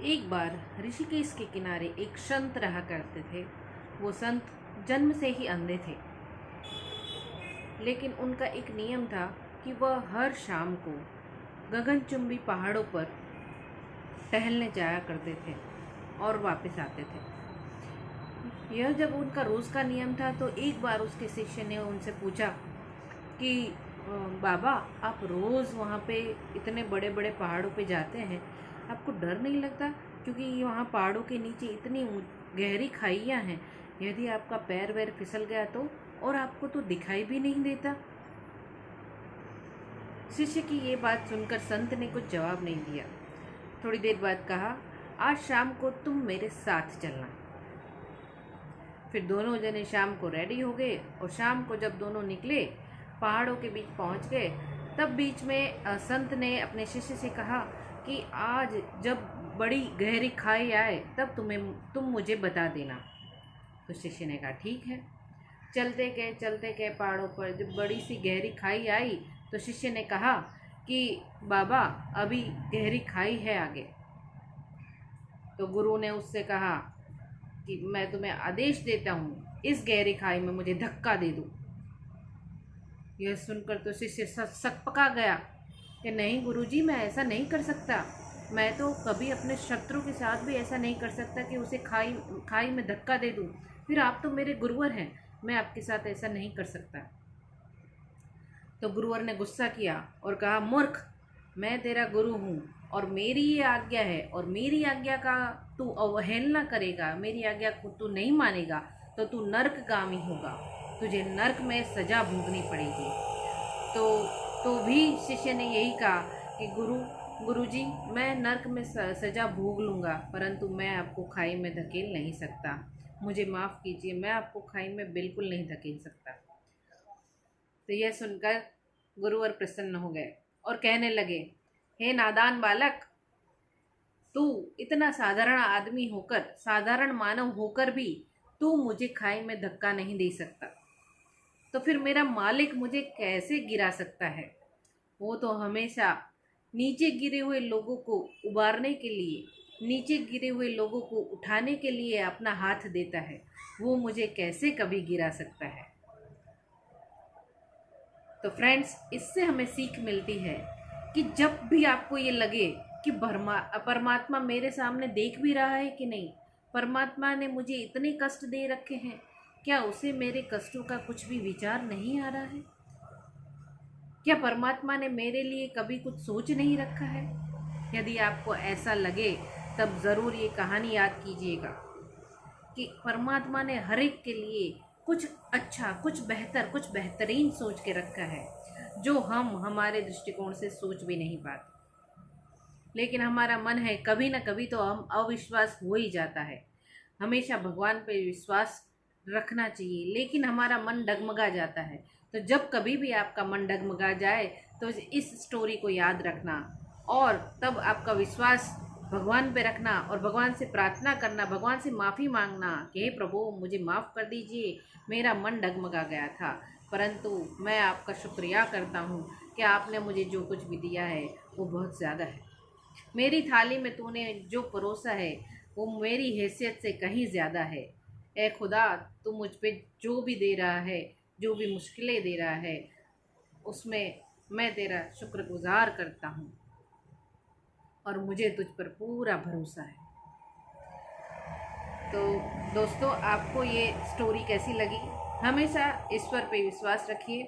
एक बार ऋषिकेश के किनारे एक संत रहा करते थे। वो संत जन्म से ही अंधे थे, लेकिन उनका एक नियम था कि वह हर शाम को गगनचुंबी पहाड़ों पर टहलने जाया करते थे और वापस आते थे। यह जब उनका रोज़ का नियम था तो एक बार उसके शिष्य ने उनसे पूछा कि बाबा, आप रोज़ वहाँ पे इतने बड़े बड़े पहाड़ों पे जाते हैं, आपको डर नहीं लगता? क्योंकि वहाँ पहाड़ों के नीचे इतनी गहरी खाइयाँ हैं, यदि आपका पैर वैर फिसल गया तो, और आपको तो दिखाई भी नहीं देता। शिष्य की ये बात सुनकर संत ने कुछ जवाब नहीं दिया। थोड़ी देर बाद कहा, आज शाम को तुम मेरे साथ चलना। फिर दोनों जने शाम को रेडी हो गए और शाम को जब दोनों निकले, पहाड़ों के बीच पहुंच गए, तब बीच में संत ने अपने शिष्य से कहा कि आज जब बड़ी गहरी खाई आए तब तुम मुझे बता देना। तो शिष्य ने कहा ठीक है। चलते गए पहाड़ों पर जब बड़ी सी गहरी खाई आई तो शिष्य ने कहा कि बाबा, अभी गहरी खाई है आगे। तो गुरु ने उससे कहा कि मैं तुम्हें आदेश देता हूँ, इस गहरी खाई में मुझे धक्का दे दो। यह सुनकर तो शिष्य सकपका गया कि नहीं गुरुजी, मैं ऐसा नहीं कर सकता। मैं तो कभी अपने शत्रु के साथ भी ऐसा नहीं कर सकता कि उसे खाई में धक्का दे दूँ। फिर आप तो मेरे गुरुवर हैं, मैं आपके साथ ऐसा नहीं कर सकता। तो गुरुवर ने गुस्सा किया और कहा, मूर्ख, मैं तेरा गुरु हूँ और मेरी ये आज्ञा है, और मेरी आज्ञा का तू अवहेलना करेगा, मेरी आज्ञा को तू नहीं मानेगा तो तू नर्कगामी होगा, तुझे नर्क में सजा भोगनी पड़ेगी। तो भी शिष्य ने यही कहा कि गुरुजी, मैं नर्क में सजा भोग लूँगा, परंतु मैं आपको खाई में धकेल नहीं सकता। मुझे माफ़ कीजिए, मैं आपको खाई में बिल्कुल नहीं धकेल सकता। तो यह सुनकर गुरुवर प्रसन्न हो गए और कहने लगे, हे नादान बालक, तू इतना साधारण आदमी होकर, साधारण मानव होकर भी तू मुझे खाई में धक्का नहीं दे सकता, तो फिर मेरा मालिक मुझे कैसे गिरा सकता है? वो तो हमेशा नीचे गिरे हुए लोगों को उबारने के लिए, नीचे गिरे हुए लोगों को उठाने के लिए अपना हाथ देता है, वो मुझे कैसे कभी गिरा सकता है? तो फ्रेंड्स, इससे हमें सीख मिलती है कि जब भी आपको ये लगे कि परमात्मा मेरे सामने देख भी रहा है कि नहीं, परमात्मा ने मुझे इतने कष्ट दे रखे हैं, क्या उसे मेरे कष्टों का कुछ भी विचार नहीं आ रहा है? क्या परमात्मा ने मेरे लिए कभी कुछ सोच नहीं रखा है? यदि आपको ऐसा लगे तब ज़रूर ये कहानी याद कीजिएगा कि परमात्मा ने हर एक के लिए कुछ अच्छा, कुछ बेहतर, कुछ बेहतरीन सोच के रखा है, जो हम हमारे दृष्टिकोण से सोच भी नहीं पाते। लेकिन हमारा मन है, कभी ना कभी तो हम अविश्वास हो ही जाता है। हमेशा भगवान पे विश्वास रखना चाहिए, लेकिन हमारा मन डगमगा जाता है। तो जब कभी भी आपका मन डगमगा जाए तो इस स्टोरी को याद रखना और तब आपका विश्वास भगवान पे रखना और भगवान से प्रार्थना करना, भगवान से माफ़ी मांगना कि हे प्रभु, मुझे माफ़ कर दीजिए, मेरा मन डगमगा गया था, परंतु मैं आपका शुक्रिया करता हूँ कि आपने मुझे जो कुछ भी दिया है वो बहुत ज़्यादा है। मेरी थाली में तूने जो परोसा है वो मेरी हैसियत से कहीं ज़्यादा है। ए खुदा, तू मुझ पे जो भी दे रहा है, जो भी मुश्किलें दे रहा है, उसमें मैं तेरा शुक्रगुजार करता हूँ और मुझे तुझ पर पूरा भरोसा है। तो दोस्तों, आपको ये स्टोरी कैसी लगी? हमेशा ईश्वर पे विश्वास रखिए